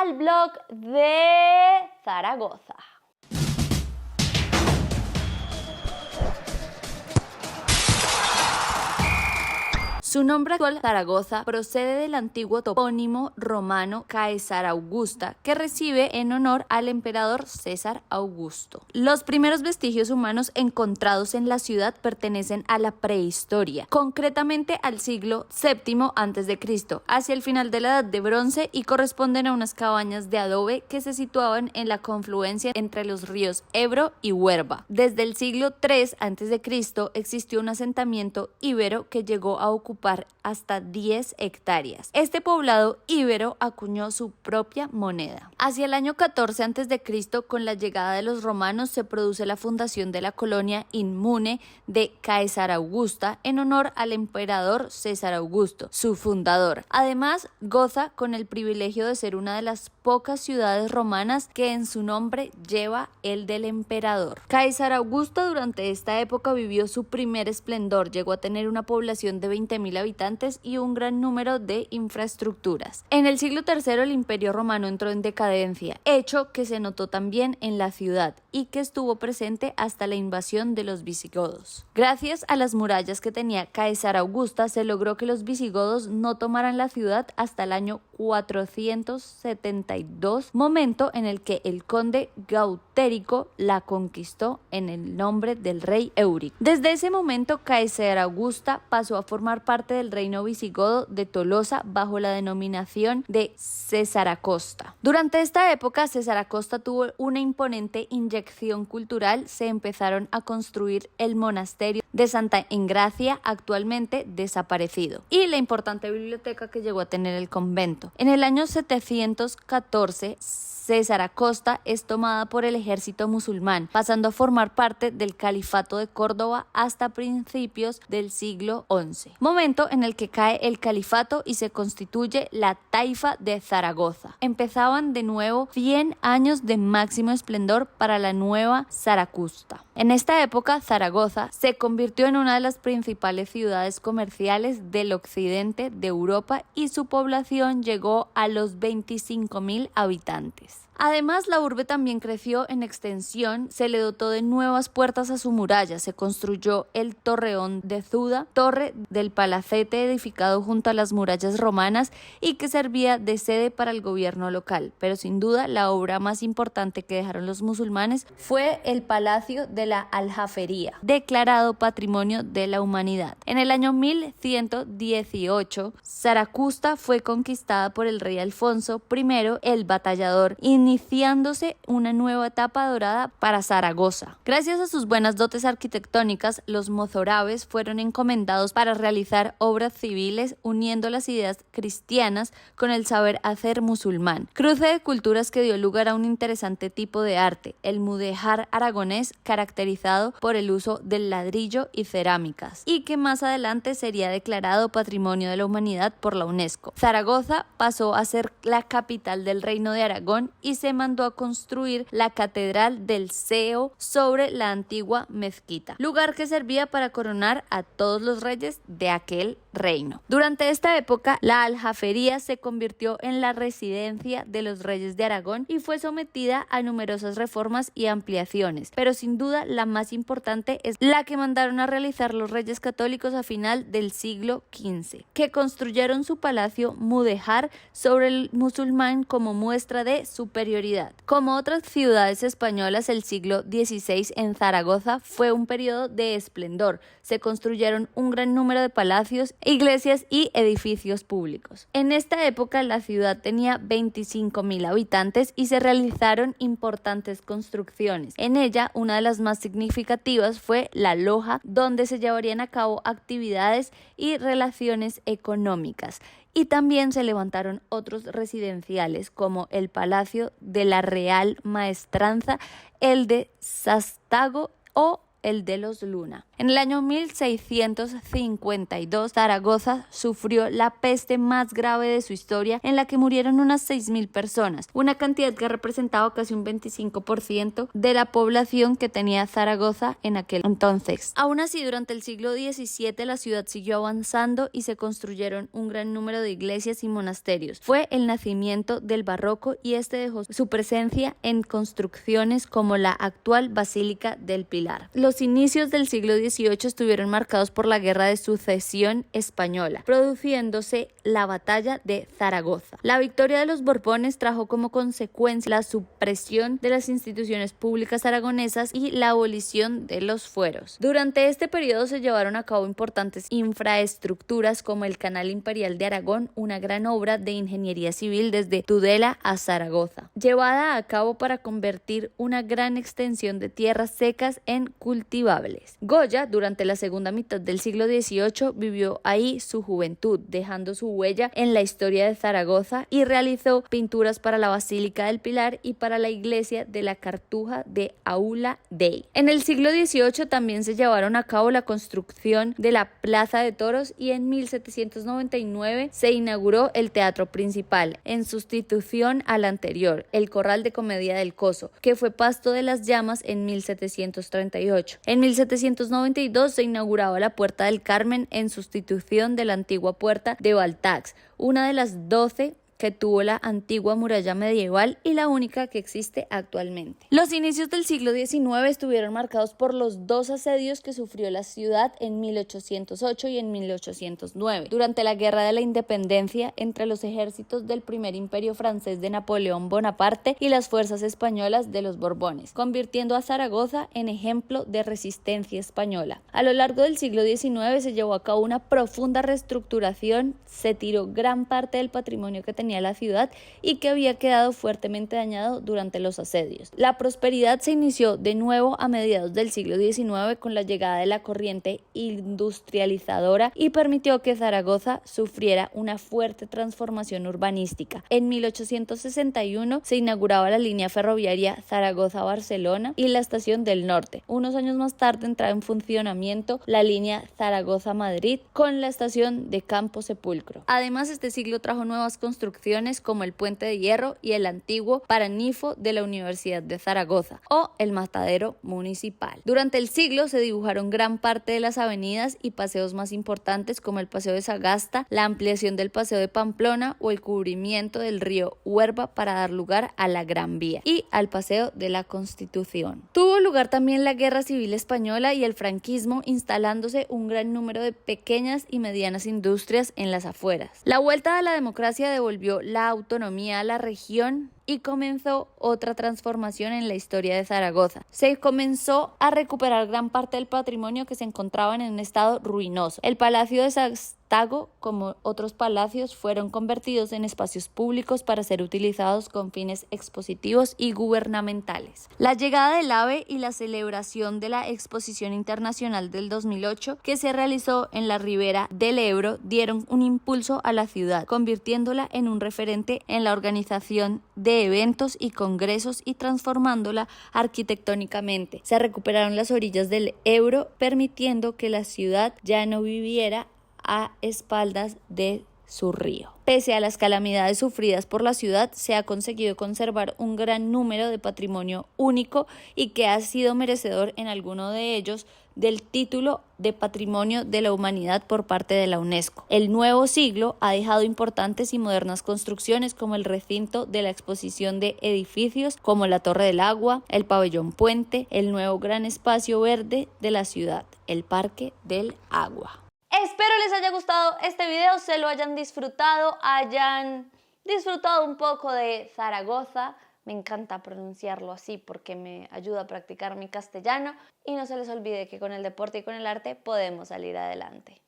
al blog de Zaragoza. Su nombre actual, Zaragoza, procede del antiguo topónimo romano Caesarea Augusta, que recibe en honor al emperador César Augusto. Los primeros vestigios humanos encontrados en la ciudad pertenecen a la prehistoria, concretamente al siglo VII a.C., hacia el final de la Edad de Bronce, y corresponden a unas cabañas de adobe que se situaban en la confluencia entre los ríos Ebro y Huerva. Desde el siglo III a.C. existió un asentamiento íbero que llegó a ocupar hasta 10 hectáreas. Este poblado íbero acuñó su propia moneda. Hacia el año 14 a.C., con la llegada de los romanos, se produce la fundación de la colonia Inmune de Caesarea Augusta en honor al emperador César Augusto, su fundador. Además, goza con el privilegio de ser una de las pocas ciudades romanas que en su nombre lleva el del emperador. Caesarea Augusta durante esta época vivió su primer esplendor, llegó a tener una población de 20.000 habitantes y un gran número de infraestructuras. En el siglo III el Imperio Romano entró en decadencia, hecho que se notó también en la ciudad y que estuvo presente hasta la invasión de los visigodos. Gracias a las murallas que tenía Caesarea Augusta, se logró que los visigodos no tomaran la ciudad hasta el año 472, momento en el que el conde Gautérico la conquistó en el nombre del rey Eurico. Desde ese momento, Caesarea Augusta pasó a formar parte del reino visigodo de Tolosa bajo la denominación de Cesaracosta. Durante esta época, Cesaracosta tuvo una imponente inyección cultural. Se empezaron a construir el monasterio de Santa Engracia, actualmente desaparecido, y la importante biblioteca que llegó a tener el convento. En el año 714, Cesaracosta es tomada por el ejército musulmán, pasando a formar parte del califato de Córdoba hasta principios del siglo XI, momento en el que cae el califato y se constituye la taifa de Zaragoza. Empezaban de nuevo 100 años de máximo esplendor para la nueva Zaragoza. En esta época, Zaragoza se convirtió en una de las principales ciudades comerciales del occidente de Europa y su población llegó a los 25.000 habitantes. Además, la urbe también creció en extensión, se le dotó de nuevas puertas a su muralla, se construyó el Torreón de Zuda, torre del palacete edificado junto a las murallas romanas y que servía de sede para el gobierno local, pero sin duda la obra más importante que dejaron los musulmanes fue el Palacio de la Aljafería, declarado Patrimonio de la Humanidad. En el año 1118, Zaragoza fue conquistada por el rey Alfonso I el Batallador, iniciándose una nueva etapa dorada para Zaragoza. Gracias a sus buenas dotes arquitectónicas, los mozárabes fueron encomendados para realizar obras civiles uniendo las ideas cristianas con el saber hacer musulmán. Cruce de culturas que dio lugar a un interesante tipo de arte, el mudéjar aragonés, caracterizado por el uso del ladrillo y cerámicas, y que más adelante sería declarado Patrimonio de la Humanidad por la UNESCO. Zaragoza pasó a ser la capital del Reino de Aragón y se mandó a construir la Catedral del Seo sobre la antigua mezquita, lugar que servía para coronar a todos los reyes de aquel reino. Durante esta época, la Aljafería se convirtió en la residencia de los reyes de Aragón y fue sometida a numerosas reformas y ampliaciones, pero sin duda la más importante es la que mandaron a realizar los reyes católicos a final del siglo XV, que construyeron su palacio mudéjar sobre el musulmán como muestra de superioridad. Como otras ciudades españolas, el siglo XVI en Zaragoza fue un periodo de esplendor. Se construyeron un gran número de palacios, iglesias y edificios públicos. En esta época la ciudad tenía 25.000 habitantes y se realizaron importantes construcciones. En ella, una de las más significativas fue la Loja, donde se llevarían a cabo actividades y relaciones económicas. Y también se levantaron otros residenciales como el Palacio de la Real Maestranza, el de Sástago o el de los Luna. En el año 1652, Zaragoza sufrió la peste más grave de su historia, en la que murieron unas 6.000 personas, una cantidad que representaba casi un 25% de la población que tenía Zaragoza en aquel entonces. Aún así, durante el siglo XVII la ciudad siguió avanzando y se construyeron un gran número de iglesias y monasterios. Fue el nacimiento del barroco y este dejó su presencia en construcciones como la actual Basílica del Pilar. Los inicios del siglo XVIII estuvieron marcados por la Guerra de Sucesión Española, produciéndose la Batalla de Zaragoza. La victoria de los Borbones trajo como consecuencia la supresión de las instituciones públicas aragonesas y la abolición de los fueros. Durante este periodo se llevaron a cabo importantes infraestructuras como el Canal Imperial de Aragón, una gran obra de ingeniería civil desde Tudela a Zaragoza, llevada a cabo para convertir una gran extensión de tierras secas en cultivables. Goya, durante la segunda mitad del siglo XVIII, vivió ahí su juventud, dejando su huella en la historia de Zaragoza, y realizó pinturas para la Basílica del Pilar y para la iglesia de la Cartuja de Aula Dei. En el siglo XVIII también se llevaron a cabo la construcción de la Plaza de Toros y en 1799 se inauguró el teatro principal, en sustitución al anterior, el Corral de Comedia del Coso, que fue pasto de las llamas en 1738. En 1792 se inauguraba la Puerta del Carmen en sustitución de la antigua Puerta de Baltax, una de las 12 que tuvo la antigua muralla medieval y la única que existe actualmente. Los inicios del siglo XIX estuvieron marcados por los dos asedios que sufrió la ciudad en 1808 y en 1809, durante la Guerra de la Independencia entre los ejércitos del Primer Imperio francés de Napoleón Bonaparte y las fuerzas españolas de los Borbones, convirtiendo a Zaragoza en ejemplo de resistencia española. A lo largo del siglo XIX se llevó a cabo una profunda reestructuración, se tiró gran parte del patrimonio que tenía la ciudad y que había quedado fuertemente dañado durante los asedios. La prosperidad se inició de nuevo a mediados del siglo XIX con la llegada de la corriente industrializadora y permitió que Zaragoza sufriera una fuerte transformación urbanística. En 1861 se inauguraba la línea ferroviaria Zaragoza-Barcelona y la estación del Norte. Unos años más tarde entraba en funcionamiento la línea Zaragoza-Madrid con la estación de Campo Sepulcro. Además, este siglo trajo nuevas construcciones como el Puente de Hierro y el antiguo Paranifo de la Universidad de Zaragoza o el Matadero Municipal. Durante el siglo se dibujaron gran parte de las avenidas y paseos más importantes como el Paseo de Sagasta, la ampliación del Paseo de Pamplona o el cubrimiento del río Huerva para dar lugar a la Gran Vía y al Paseo de la Constitución. Tuvo lugar también la Guerra Civil Española y el franquismo, instalándose un gran número de pequeñas y medianas industrias en las afueras. La vuelta a la democracia devolvió la autonomía a la región y comenzó otra transformación en la historia de Zaragoza. Se comenzó a recuperar gran parte del patrimonio que se encontraba en un estado ruinoso. El Palacio de Sástago, como otros palacios, fueron convertidos en espacios públicos para ser utilizados con fines expositivos y gubernamentales. La llegada del AVE y la celebración de la Exposición Internacional del 2008, que se realizó en la ribera del Ebro, dieron un impulso a la ciudad, convirtiéndola en un referente en la organización de eventos y congresos y transformándola arquitectónicamente. Se recuperaron las orillas del Ebro, permitiendo que la ciudad ya no viviera a espaldas de su río. Pese a las calamidades sufridas por la ciudad, se ha conseguido conservar un gran número de patrimonio único y que ha sido merecedor en alguno de ellos del título de Patrimonio de la Humanidad por parte de la UNESCO. El nuevo siglo ha dejado importantes y modernas construcciones como el recinto de la exposición de edificios como la Torre del Agua, el Pabellón Puente, el nuevo gran espacio verde de la ciudad, el Parque del Agua. Espero les haya gustado este video, se lo hayan disfrutado un poco de Zaragoza. Me encanta pronunciarlo así porque me ayuda a practicar mi castellano. Y no se les olvide que con el deporte y con el arte podemos salir adelante.